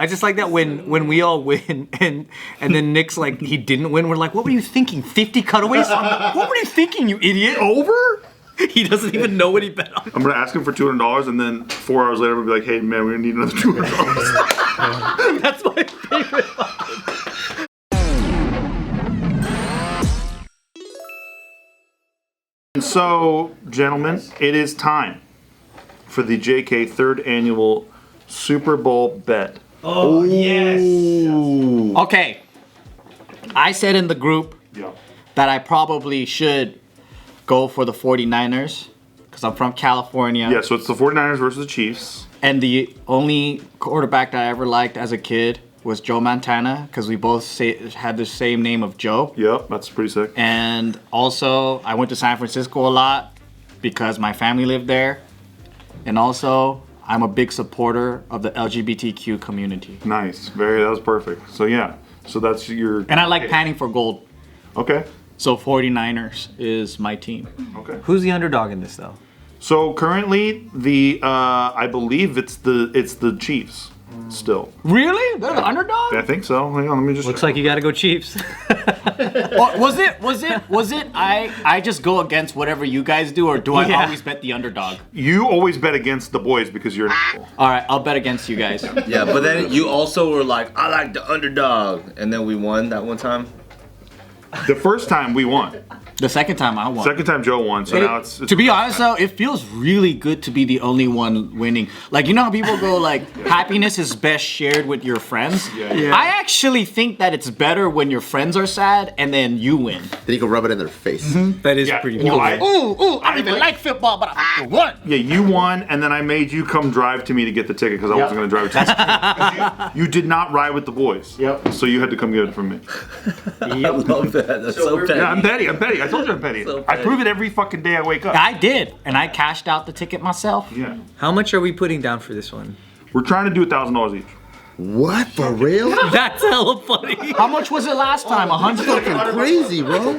I just like that when we all win and then Nick's like he didn't win. We're like, what were you thinking? 50 cutaways? What were you thinking, you idiot? Over? He doesn't even know what he bet on. I'm gonna ask him for $200, and then 4 hours later, we'll be like, "Hey man, we're gonna need another $200." That's my favorite. So, gentlemen, it is time for the JK third annual Super Bowl bet. Oh yes. Okay. I said in the group that I probably should go for the 49ers because I'm from California. Yeah, so it's the 49ers versus the Chiefs. And the only quarterback that I ever liked as a kid was Joe Montana because we both had the same name of Joe. Yep, that's pretty sick. And also, I went to San Francisco a lot because my family lived there. And also, I'm a big supporter of the LGBTQ community. Nice. That was perfect. So yeah, so that's your... And I like panning for gold. Okay. So 49ers is my team. Okay. Who's the underdog in this though? So currently, I believe it's the Chiefs still. Really? They're the underdog? I think so. Hang on, let me just Looks check. like you got to go Chiefs. Was it? I just go against whatever you guys do, or do I Yeah. always bet the underdog? You always bet against the boys because you're an asshole. All right, I'll bet against you guys. Yeah, but then you also were like, I like the underdog, and then we won that one time. The first time we won. The second time I won. Second time Joe won, so now it's To be honest though, it feels really good to be the only one winning. Like, you know how people go like, happiness is best shared with your friends? Yeah. I actually think that it's better when your friends are sad and then you win. Then you can rub it in their face. That is Yeah, pretty well, cool. Ooh, I don't even like football, but I won. Yeah, you won, and then I made you come drive to me to get the ticket because I wasn't going to drive it to you. You did not ride with the boys. Yep. So you had to come get it from me. I love that. That's so petty. Yeah, I'm petty. I told you I'm petty. So I petty. prove it every fucking day I wake up. I did, and I cashed out the ticket myself. Yeah. How much are we putting down for this one? We're trying to do $1,000 each. What, for real? That's hella funny. How much was it last time? 100? Fucking crazy, bro.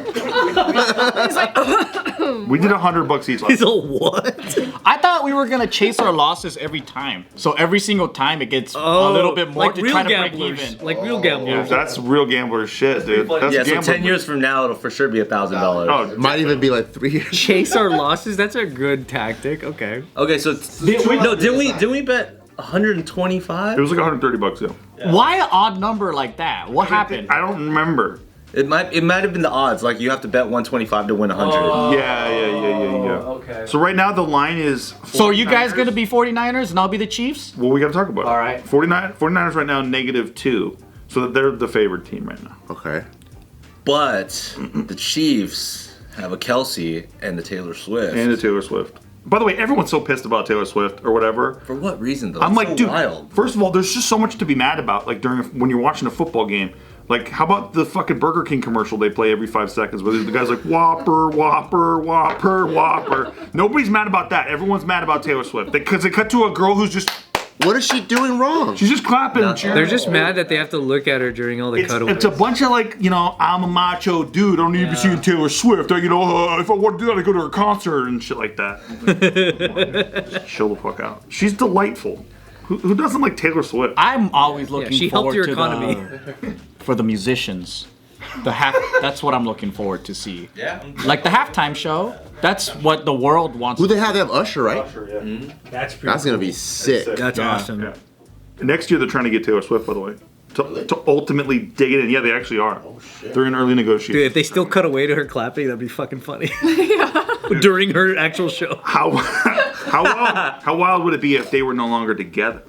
We did $100 each last He's a what? I thought we were gonna chase our losses every time. So every single time it gets a little bit more like to real try to gamblers. break even. Like real gamblers. That's real gambler shit, dude. That's Yeah, so gambler. 10 years from now, it'll for sure be $1,000. Oh, Might even be like 3 years. Chase our losses. That's a good tactic. Okay. Okay, so didn't we bet 125? it was like $130, yeah. Why an odd number like that? What happened? I don't remember. It might have been the odds. Like you have to bet 125 to win 100. Yeah. Okay. So right now the line is. So are you guys 49ers. gonna be 49ers and I'll be the Chiefs? Well, we got to talk about it. All right. 49ers right now -2, so that they're the favored team right now. Okay. But the Chiefs have a Kelsey and the Taylor Swift. And the Taylor Swift. By the way, everyone's so pissed about Taylor Swift or whatever. For what reason though? I'm It's like, so dude. wild. First of all, there's just so much to be mad about. Like when you're watching a football game. Like, how about the fucking Burger King commercial they play every 5 seconds where the guy's like, Whopper, Whopper, Whopper, Whopper. Nobody's mad about that. Everyone's mad about Taylor Swift. Because they cut to a girl who's just, What is she doing wrong? she's just clapping and cheering. They're just mad that they have to look at her during all the cutaways. It's a bunch of like, I'm a macho dude. I don't need to be seeing Taylor Swift. If I want to do that, I go to her concert and shit like that. Just chill the fuck out. She's delightful. Who doesn't like Taylor Swift? I'm always looking she forward helped your to economy. for the musicians. That's what I'm looking forward to see. Yeah. Like the halftime show. That's what the world wants. Who they have? They have Usher, right? That's pretty. That's gonna be sick. That's awesome. Yeah. Next year they're trying to get Taylor Swift, by the way, to ultimately dig it in. Yeah, they actually are. Oh shit. They're in early negotiations. Dude, if they still cut away to her clapping, that'd be fucking funny. During her actual show. How wild would it be if they were no longer together,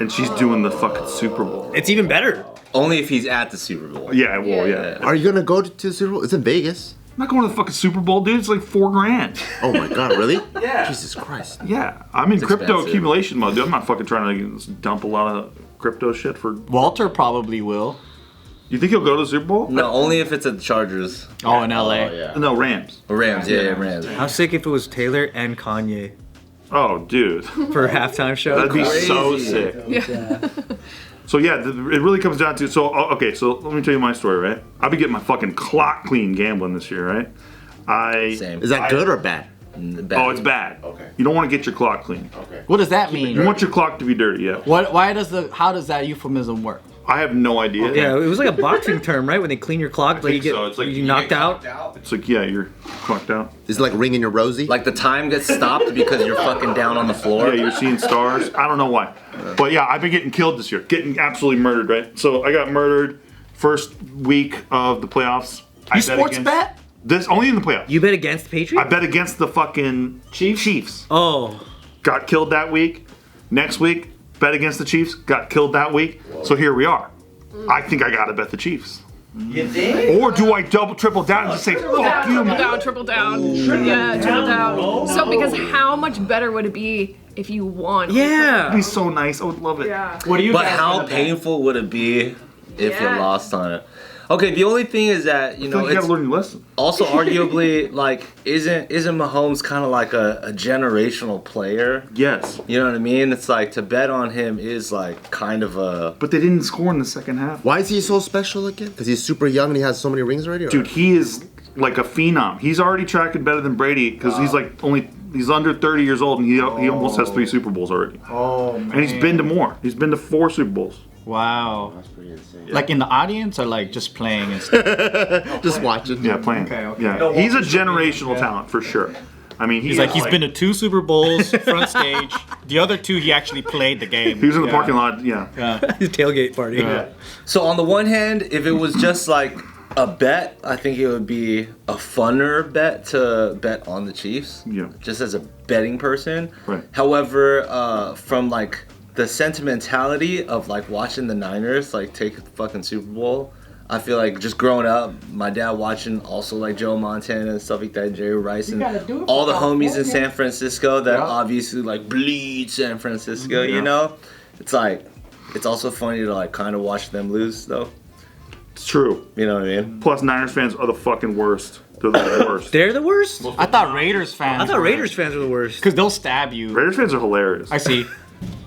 and she's doing the fucking Super Bowl? It's even better. Only if he's at the Super Bowl. Yeah, well, yeah. Are you gonna go to the Super Bowl? It's in Vegas. I'm not going to the fucking Super Bowl, dude. It's like $4,000. Oh my god, really? Yeah. Jesus Christ. Yeah, I'm in crypto expensive. accumulation mode, dude. I'm not fucking trying to just dump a lot of crypto shit for. Walter probably will. You think he'll go to the Super Bowl? No, only if it's at the Chargers. Oh, in LA. No, Rams. Or Rams, yeah, Rams. How sick if it was Taylor and Kanye Oh, dude, for a halftime show? that'd be so Crazy. sick. Yeah. So yeah, it really comes down to okay. So let me tell you my story, right? I'll be getting my fucking clock clean gambling this year, right? Same. Is that good or bad? Bad. Oh, it's bad. Okay. You don't want to get your clock clean. Okay. What does that mean? You want your clock to be dirty, yeah. How does that euphemism work? I have no idea. Yeah, it was like a boxing term, right? When they clean your clock, like you think get so. It's like you you knocked out. It's like, yeah, you're clocked out. Is it like ringing your rosy? Like the time gets stopped because you're fucking down on the floor. Yeah, you're seeing stars. I don't know why. But yeah, I've been getting killed this year. Getting absolutely murdered, right? So I got murdered first week of the playoffs. You sports bet? This only in the playoffs. You bet against the I Patriots? bet against the fucking Chiefs. Oh, Got killed that week. Next week, bet against the Chiefs. Got killed that week. So here we are. I think I gotta bet the Chiefs. You think? Or do I triple down and just say, fuck you, man? Triple down. Yeah, triple down. So, because how much better would it be if you won? yeah. He's so nice. I would love it. Yeah. What do you But guys how gonna bet? painful would it be if you Yeah. lost on it? Okay, the only thing is that, you I feel know, like you it's gotta learn your lesson. also arguably, like, isn't Mahomes kind of like a generational player? Yes. You know what I mean? It's like to bet on him is like kind of a. But they didn't score in the second half. Why is he so special again? Because he's super young and he has so many rings already? Or? Dude, he is like a phenom. He's already tracking better than Brady because he's like he's under 30 years old and he almost has 3 Super Bowls already. Oh man. And he's been to more. He's been to 4 Super Bowls. Wow. That's pretty insane. Like in the audience or like just playing and stuff? Just watching. Yeah, playing. Okay. Yeah, he's a generational talent for sure. I mean, He's been to 2 Super Bowls, front stage. The other 2 he actually played the game. He was in the parking lot. Yeah. His tailgate party. Yeah. So on the one hand, if it was just like a bet, I think it would be a funner bet to bet on the Chiefs. Yeah. Just as a betting person. Right. However, from like the sentimentality of like watching the Niners like take the fucking Super Bowl, I feel like just growing up, my dad watching also like Joe Montana and stuff like that, Jerry Rice, and all the homies in San Francisco that obviously like bleed San Francisco, you know? It's like, it's also funny to like kind of watch them lose though. It's true. You know what I mean? Plus, Niners fans are the fucking worst. They're the worst. They're the worst? I thought Raiders fans. I thought Raiders fans were the worst. Because they'll stab you. Raiders fans are hilarious. I see.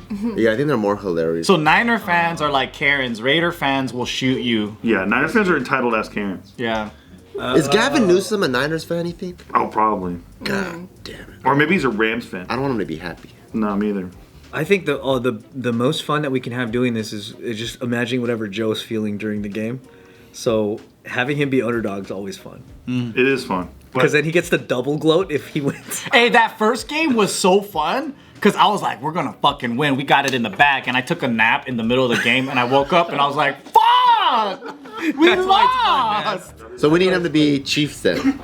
Yeah, I think they're more hilarious. So Niner fans are like Karens. Raider fans will shoot you. Yeah, Niners fans are entitled ass Karens. Yeah. Is Gavin Newsom a Niners fan, you think? Oh, probably. God damn it. Or maybe he's a Rams fan. I don't want him to be happy. No, me either. I think the most fun that we can have doing this is just imagining whatever Joe's feeling during the game. So having him be underdog is always fun. It is fun. Because then he gets the double gloat if he wins. Hey, that first game was so fun. Because I was like, we're going to fucking win. We got it in the bag. And I took a nap in the middle of the game. And I woke up and I was like, fuck! We That's why it's fun, lost! So we need him to be Chiefs then.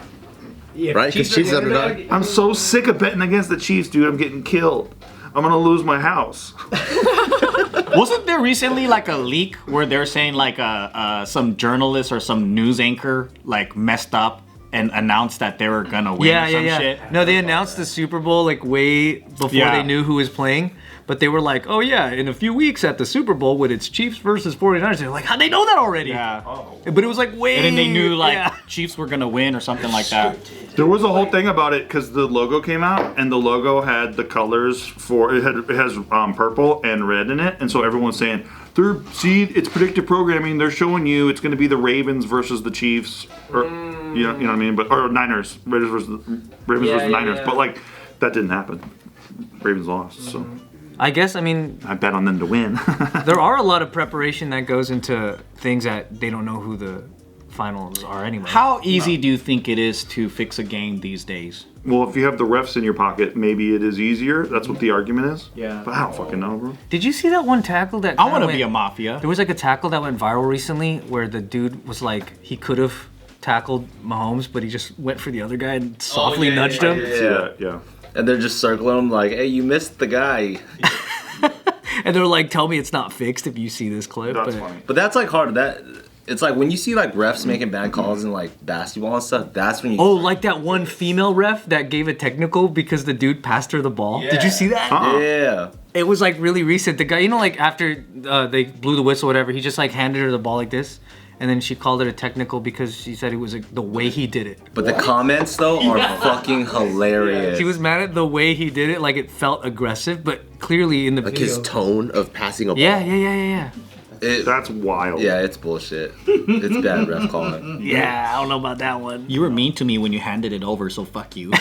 Right? Because Chiefs are underdog. I'm so sick of betting against the Chiefs, dude. I'm getting killed. I'm gonna lose my house. Wasn't there recently like a leak where they're saying like some journalist or some news anchor like messed up and announced that they were gonna win or some shit? No, they announced the Super Bowl like way before Yeah. they knew who was playing. But they were like, oh yeah, in a few weeks at the Super Bowl when it's Chiefs versus 49ers. They're like, how'd they know that already? Yeah. But it was like way... And then they knew like Yeah. Chiefs were gonna win or something like that. There was a whole thing about it because the logo came out and the logo had the colors for it has purple and red in it, and so everyone's saying it's predictive programming. They're showing you it's going to be the Ravens versus the Chiefs, or you know what I mean, or Niners, Ravens versus Niners. But like that didn't happen. Ravens lost, so I guess, I mean, I bet on them to win. there are a lot of preparation that goes into things that they don't know who the finals are anyway. How easy do you think it is to fix a game these days? Well, if you have the refs in your pocket, maybe it is easier. That's what the argument is. Yeah. But I don't fucking know, bro. Did you see that one tackle that I want to kinda be a went- mafia. There was like a tackle that went viral recently where the dude was like, he could have tackled Mahomes, but he just went for the other guy and softly nudged him. Yeah. And they're just circling him like, hey, you missed the guy. And they're like, tell me it's not fixed if you see this clip. That's but funny. But that's like hard. It's like when you see like refs making bad calls in like basketball and stuff, that's when you... Oh, like that one female ref that gave a technical because the dude passed her the ball. Did you see that? Yeah. It was like really recent. The guy, you know, like after they blew the whistle or whatever, he just like handed her the ball like this. And then she called it a technical because she said it was like, the way he did it. But the comments though are fucking hilarious. She was mad at the way he did it, like it felt aggressive, but clearly in the Like video. his tone of passing a ball. Yeah. That's wild. Yeah, it's bullshit. It's bad ref calling. Yeah, I don't know about that one. You were mean to me when you handed it over, so fuck you.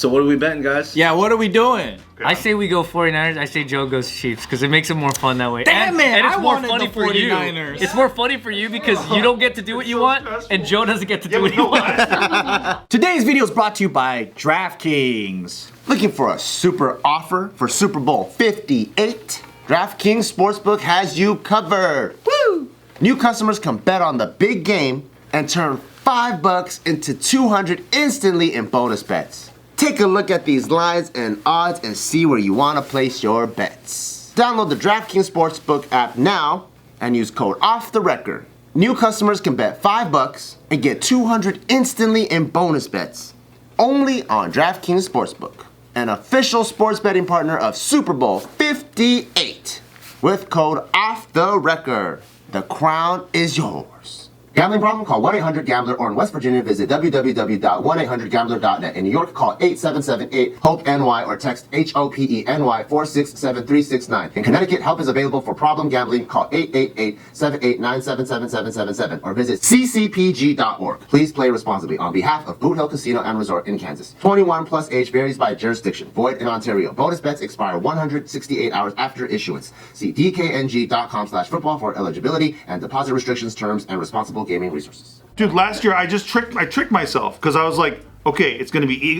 So what are we betting, guys? Yeah, what are we doing? I say we go 49ers. I say Joe goes Chiefs because it makes it more fun that way. Damn it, And it's I more wanted funny the for you. 49ers. It's more funny for you because you don't get to do what you want, and Joe doesn't get to do what he wants. Today's video is brought to you by DraftKings. Looking for a super offer for Super Bowl 58? DraftKings Sportsbook has you covered. Woo! New customers can bet on the big game and turn $5 into $200 instantly in bonus bets. Take a look at these lines and odds and see where you want to place your bets. Download the DraftKings Sportsbook app now and use code OFFTHERECORD. New customers can bet $5 and get $200 instantly in bonus bets. Only on DraftKings Sportsbook, an official sports betting partner of Super Bowl 58. With code OFFTHERECORD, the crown is yours. Gambling problem? Call 1-800-GAMBLER, or in West Virginia, visit www.1800gambler.net. In New York, call 877-8-HOPE-NY or text HOPENY 467-3669. In Connecticut, help is available for problem gambling. Call 888-789-777777 or visit ccpg.org. Please play responsibly on behalf of Boot Hill Casino and Resort in Kansas. 21 plus age varies by jurisdiction. Void in Ontario. Bonus bets expire 168 hours after issuance. See dkng.com/football for eligibility and deposit restrictions, terms, and responsible gaming resources. Dude, last year I tricked myself because I was like, okay, it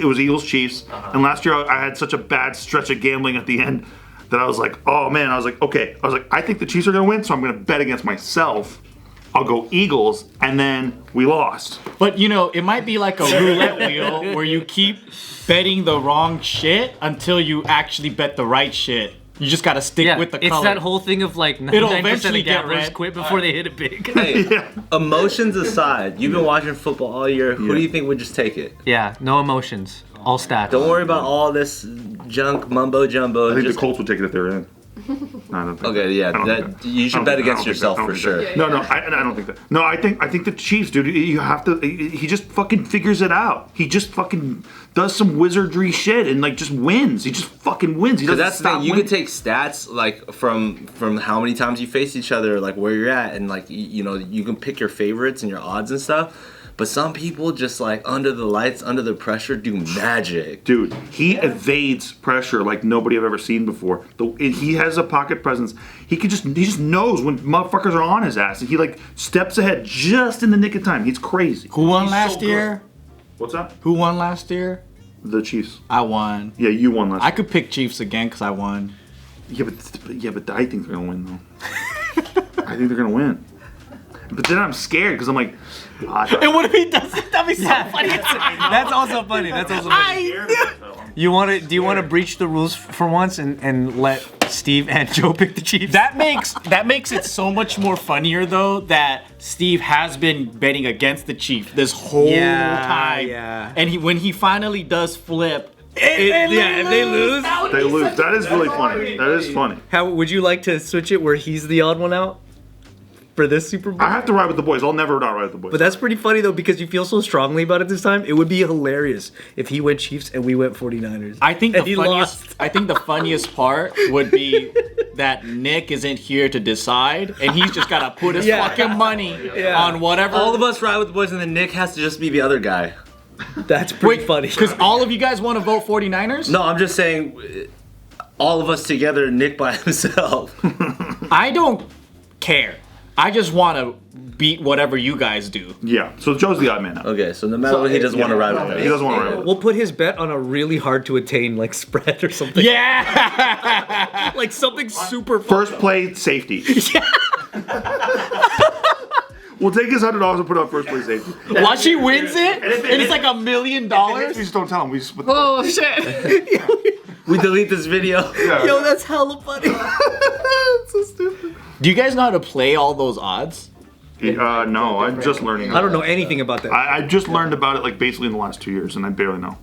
was Eagles Chiefs, and last year I had such a bad stretch of gambling at the end that I was like, oh man, I was like, I think the Chiefs are gonna win, so I'm gonna bet against myself. I'll go Eagles, and then we lost. But you know, it might be like a roulette wheel where you keep betting the wrong shit until you actually bet the right shit. You just gotta stick with the color. It's that whole thing of like 99% eventually of get gamblers red. quit before they hit it big. Hey, emotions aside, you've been watching football all year. Who do you think would just take it? Yeah, no emotions, all stats. Don't worry about all this junk mumbo jumbo. I think the Colts would take it if they're in. No, I don't think Okay, yeah, I don't think that. you should bet against yourself for sure. No, I don't think that. No, I think the Chiefs, dude. You have to. He just fucking figures it out. He just fucking does some wizardry shit and like just wins. He just fucking wins. He Because doesn't that's the thing. stop You winning. could take stats like from how many times you face each other, like where you're at, and like you know you can pick your favorites and your odds and stuff. But some people just like under the lights, under the pressure, do magic. Dude, he evades pressure like nobody I've ever seen before. He has a pocket presence. He just knows when motherfuckers are on his ass, and he like steps ahead just in the nick of time. He's crazy. Who won He's last so good. year? What's that? Who won last year? The Chiefs. I won. Yeah, you won last. I could pick Chiefs again because I won. Yeah, but I think they're gonna win though. I think they're gonna win. But then I'm scared because I'm like, And what if he doesn't? That'd be so funny. That's also funny. That's also funny. Do you want to breach the rules for once and let Steve and Joe pick the Chiefs? That makes it so much more funnier though that Steve has been betting against the Chiefs this whole time. Yeah. And when he finally does flip, if they lose. they lose. That is really funny. That is funny. How would you like to switch it where he's the odd one out for this Super Bowl? I have to ride with the boys. I'll never not ride with the boys. But that's pretty funny though because you feel so strongly about it this time. It would be hilarious if he went Chiefs and we went 49ers. I think And he lost. I think the funniest part would be that Nick isn't here to decide, and he's just gotta put his fucking money on whatever. All of us ride with the boys, and then Nick has to just be the other guy. That's pretty funny. Because all of you guys want to vote 49ers? No, I'm just saying, all of us together, Nick by himself. I don't care. I just want to beat whatever you guys do. Yeah. So Joe's the odd man out. Okay, so no matter what, he doesn't want to ride with He us. doesn't want to ride with. We'll put his bet on a really hard to attain like spread or something. Yeah! Like something super fun. First play safety. We'll take his $100 and put it on first play safety. Watch he wins it, and it's like $1 million. We just don't tell him. We just. Oh shit. We delete this video. Yo, that's hella funny. Do you guys know how to play all those odds? No, I'm just learning. I don't know anything about that. I just learned about it like basically in the last 2 years, and I barely know.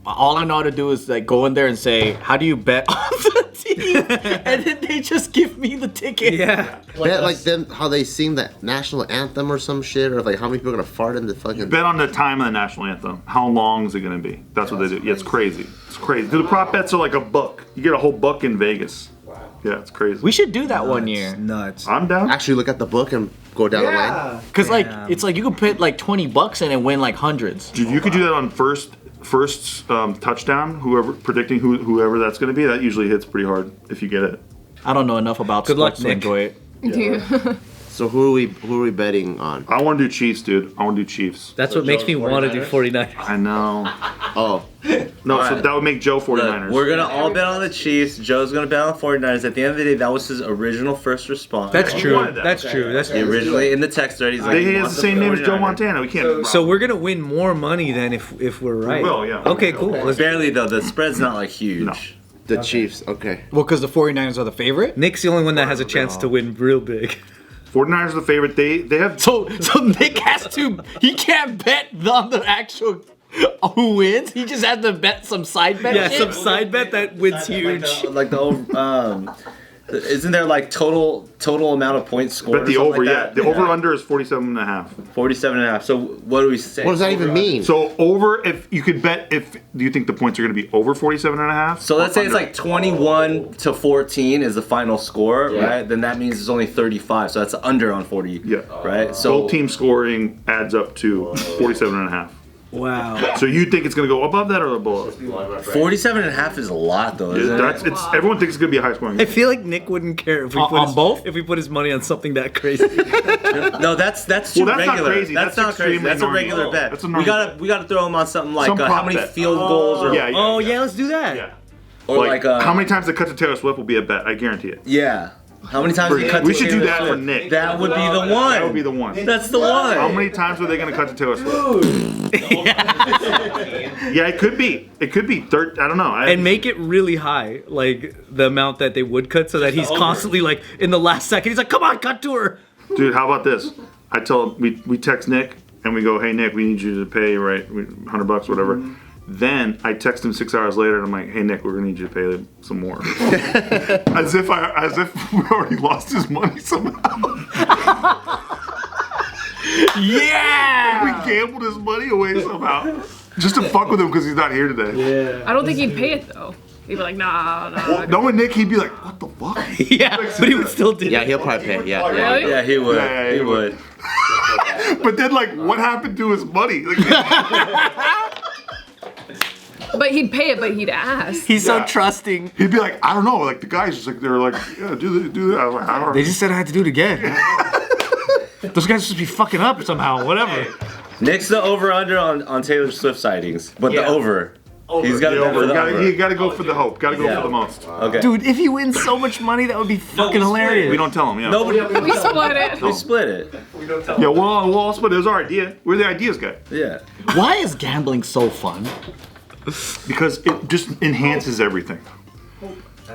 All I know how to do is like go in there and say, how do you bet on the team? And then they just give me the ticket. Yeah. Bet like them how they sing the national anthem or some shit, or like how many people are gonna fart in the fucking. Bet on the time of the national anthem. How long is it going to be? That's what they do. Yeah, it's crazy. It's crazy. The prop bets are like a buck. You get a whole buck in Vegas. Yeah, it's crazy. We should do that one year. Nuts. I'm down. Actually, look at the book and go down the lane. Cause like it's like you could put like $20 in and win like hundreds. Dude, you could do that on first touchdown, whoever that's going to be, that usually hits pretty hard if you get it. I don't know enough about Good luck, sports to Nick. enjoy it. Do you? So who are we betting on? I want to do Chiefs, dude. I want to do Chiefs. That's what makes me want to do 49. I know. Oh, No, so Alright. that would make Joe 49ers. Look, we're gonna all bet on the Chiefs. Joe's gonna bet on 49ers. At the end of the day, that was his original first response. That's He true. wanted that. That's true. That's He true. originally in the text thread. He's like, He he has wants the same name as Joe 49ers. Montana. We can't. So we're gonna win more money than if we're right. will, yeah. Okay, cool. Let's- Barely though. The spread's not like huge. No. the Chiefs. Okay. Well, because the 49ers are the favorite. Nick's the only one that has a chance to win real big. 49ers are the favorite. They have. So Nick has to. He can't bet on the actual who wins. He just has to bet some side bet. Yeah, shit. some side bet that wins huge. Like the isn't there like total amount of points scored? Bet the or something over, like yeah. that? The over under is 47.5. 47.5. So what do we say? What does that even mean? So over, if you could bet, do you think the points are going to be over 47.5? So let's say it's like 21 to 14 is the final score, right? Then that means it's only 35. So that's under on 40. Yeah. Right. So Both team scoring adds up to 47.5. Wow. So you think it's going to go above that or below? 47.5 is a lot though, isn't it? Everyone thinks it's going to be a high scoring I game. feel like Nick wouldn't care if we put On both? if we put his money on something that crazy. No, that's too Well, that's not regular. crazy. That's That's not crazy. extremely That's a normal. regular bet. That's a we normal gotta throw him on something like Some how prop many bet. field goals or Yeah, yeah. Oh yeah, let's do that. Yeah. or like how many times they cut to Taylor Swift will be a bet. I guarantee it. yeah. How many times we cut We to should do Taylor that for Swift? Nick. That would be the one. That would be the one. That's the one. How many times were they going to cut to Taylor Swift? Yeah, it could be. It could be I don't know. And make it really high, like the amount that they would cut, so that he's constantly like in the last second. He's like, "Come on, cut to her." Dude, how about this? I tell we text Nick and we go, "Hey Nick, we need you to pay $100, whatever." Then I text him 6 hours later and I'm like, "Hey Nick, we're gonna need you to pay some more." as if we already lost his money somehow. Yeah. We gambled his money away somehow. Just to fuck with him because he's not here today. I don't think he'd pay it though. He'd be like, nah. Well, knowing Nick, he'd be like, "What the fuck?" Yeah, but he would still do Yeah, it. he'll probably pay. Yeah. Really? Yeah, he would. Yeah, he he would. But then, like, what happened to his money? Like, But he'd pay it, but he'd ask. He's so Yeah. trusting. he'd be like, "I don't know." Like the guys just like they're like, "Yeah, do that." I was like, "I don't know." They just said I had to do it again. Those guys just be fucking up somehow. Whatever. Nick's the over/under on Taylor Swift sightings, but the over. He's got to go for the over. You gotta go for the hope. Gotta go Yeah. for the most. Okay. Dude, if he wins so much money, that would be fucking hilarious. We don't tell him. Yeah. Nobody. We split it. We split it. Yeah. Well, but it was our idea. We're the ideas guy Yeah. Why is gambling so fun? because it just enhances everything.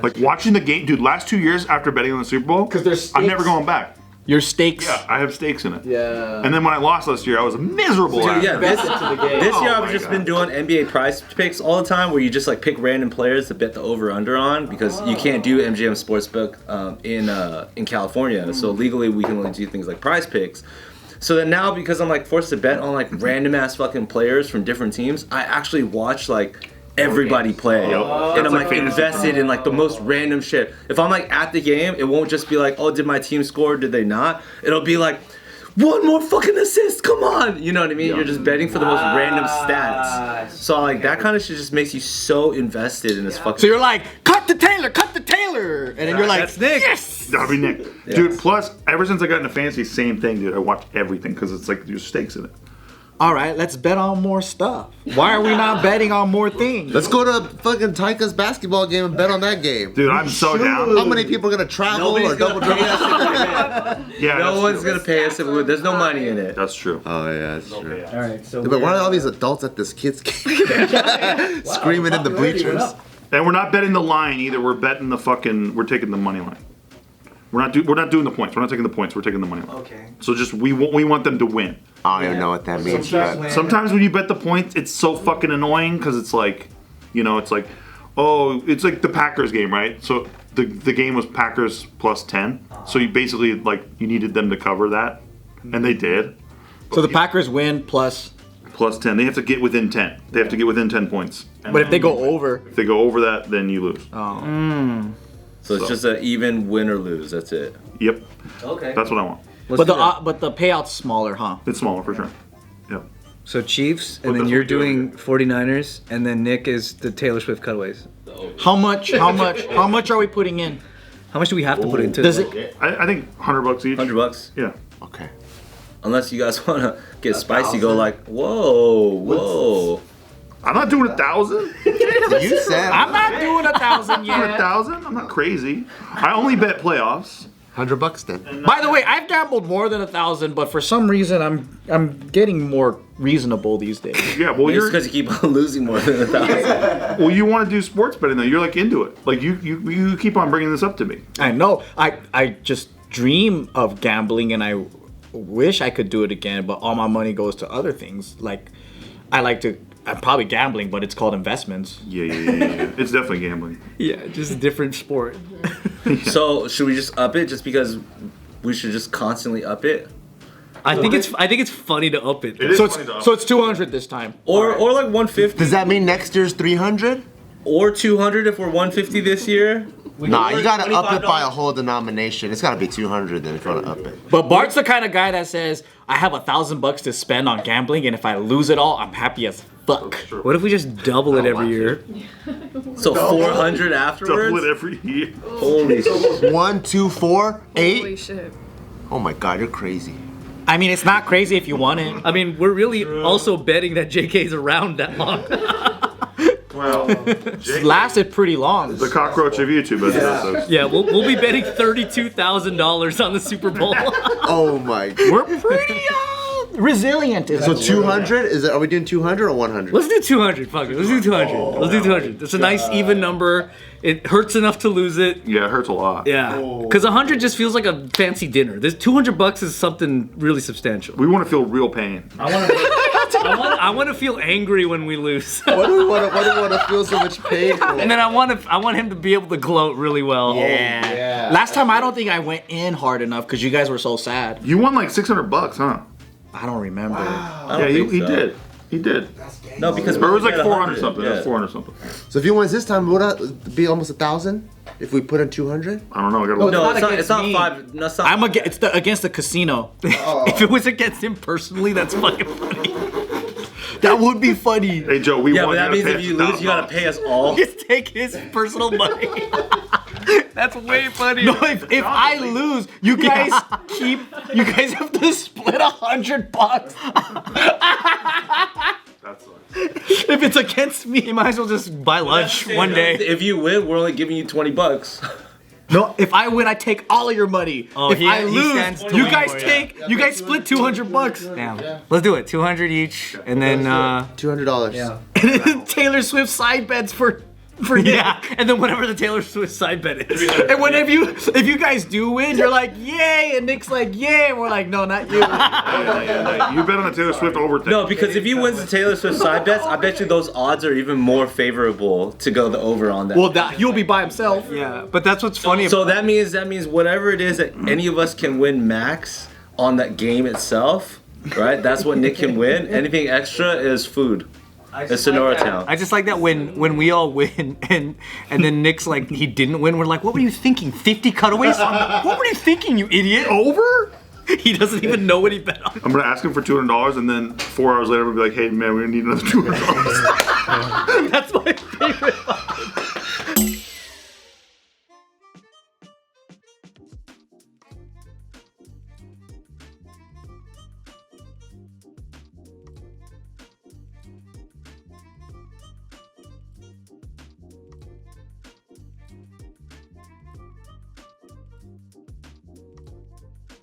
Like watching the game, dude. Last 2 years after betting on the Super Bowl, 'Cause there's I'm never stakes. going back. Your stakes. Yeah, I have stakes in it. Yeah. And then when I lost last year, I was miserable. Dude, after. yeah, this year Oh I've my just God. been doing NBA prize picks all the time where you just like pick random players to bet the over/under on because you can't do MGM Sportsbook in California. So legally we can only do things like prize picks. So then now because I'm like forced to bet on like random ass fucking players from different teams, I actually watch like everybody play. And That's I'm like like fantasy. invested in like the most random shit. If I'm like at the game, it won't just be like, oh, did my team score? Did they not? It'll be like, one more fucking assist, come on! You know what I mean? You're just betting for the most random stats. So like that kind of shit just makes you so invested in this fucking. So you're like, cut the Taylor, and then you're like, That's Nick. yes. That'd be Nick. Dude, plus, ever since I got into fantasy, same thing, dude. I watch everything because it's like there's stakes in it. All right, let's bet on more stuff. Why are we not betting on more things? Let's go to fucking Taika's basketball game and bet on that game. Dude, I'm so down. How many people are gonna travel or double dribble that shit? Yeah, No that's one's true. gonna pay us if there's no money in it. That's true. Oh yeah, that's true. All right, so But why are all these adults at this kid's game screaming in the bleachers? And we're not betting the line either. We're betting we're taking the money line. We're not doing the points. We're not taking the points. We're taking the money line. Okay. So just we want them to win. I don't even know what that means. But Sometimes when you bet the points, it's so fucking annoying because it's like, it's like, oh, it's like the Packers game, right? So the game was Packers plus 10. So you basically you needed them to cover that, and they did. So the Packers win plus, Plus 10. They have to get within 10. They have to get within 10 points. but if they go over, If they go over that, then you lose. So it's just an even win or lose. That's it. Yep. Okay. That's what I want. but the payout's smaller, huh? It's smaller for sure. Yep. So Chiefs, and then that's you're what we're doing. doing 49ers, and then Nick is the Taylor Swift cutaways. How much are we putting in? How much do we have to put into Does it? it? I think $100 each. $100. Yeah. Okay. Unless you guys want to get spicy, go like, whoa. I'm not doing 1,000. You said I'm not doing 1,000 yet. 1,000? I'm not crazy. I only bet playoffs. $100 then. By the way, I've gambled more than 1,000, but for some reason I'm getting more reasonable these days. Yeah, well, It's you're because you keep on losing more than 1,000. well, you want to do sports betting though. You're like into it. Like you keep on bringing this up to me. I know. I just dream of gambling, and I wish I could do it again, but all my money goes to other things. Like I'm probably gambling, but it's called investments. Yeah. It's definitely gambling. Yeah, just a different sport. So should we just up it just because we should just constantly up it? I think it's funny to up it. It is So funny though. it's 200 this time. Or like 150 Does that mean next year's 300? or 200 if we're 150 this year? Nah, you gotta up it by a $25. whole denomination. It's gotta be 200 then if you wanna up it. But Bart's the kind of guy that says, I have $1,000 to spend on gambling, and if I lose it all, I'm happy as fuck. What if we just double it every year? So 400 afterwards? Double it every year. Holy shit. 1, 2, 4, 8. Holy shit. Oh my god, you're crazy. I mean, it's not crazy if you want it. I mean, we're really also betting that JK's around that long. Well, It lasted pretty long. the cockroach of YouTube, as it says. Yeah, we'll be betting $32,000 on the Super Bowl. Oh my god. We're pretty resilient. So 200? Is it? Are we doing 200 or 100? Let's do 200. Fuck it. Let's do 200. Let's do 200. It's a nice even number. It hurts enough to lose it. Yeah, it hurts a lot. Yeah, because 100 just feels like a fancy dinner. This $200 is something really substantial. We want to feel real pain. I want to feel angry when we lose, Why do we want to feel so much pain for? and then I want him to be able to gloat really well. Yeah. Last time, I don't think I went in hard enough because you guys were so sad. You won like $600, huh? I don't remember. I don't Yeah, think he so. did. He did. No, because Or it was like at 400 100. something. It Yeah. was 400 something. So if you wins this time, would that be almost 1,000? If we put in 200? I don't know. I gotta look. No, It's it's not not, it's not against me. five. No, it's not I'm against. It's against the casino. If it was against him personally, that's fucking funny. That would be funny. Hey Joe, we Yeah, won. but that gotta means pay if us you lose, you gotta $1,000. pay us all. Just take his personal money. That's way funnier. No, if I lose, you guys You guys have to split $100. That sucks. If it's against me, You might as well just buy lunch one day. If you win, we're only giving you $20. no. If I win, I take all of your money. Oh, if he- I he lose, stands to you win guys more, take. You guys split $200. Damn. Let's do it. 200 each, and then $200. And Taylor Swift side bets for yeah, and then whatever the Taylor Swift side bet is. And when if you guys do win, you're like yay, and Nick's like yay, and we're like no, not you. You bet on the Taylor Swift over thing. No, because if you win the Taylor Swift side bets, I bet you those odds are even more favorable to go the over on that. Well, he'll be by himself. Yeah, but that's what's funny. So that means whatever it is that any of us can win max on that game itself, right? That's what Nick can win. Anything extra is food. It's Sonora Town. I just like that when we all win and then Nick's like he didn't win. We're like, what were you thinking? 50 cutaways? What were you thinking, you idiot? Over? He doesn't even know what he bet on. I'm gonna ask him for $200, and then 4 hours later we'll be like, "Hey man, we need another $200." That's my favorite.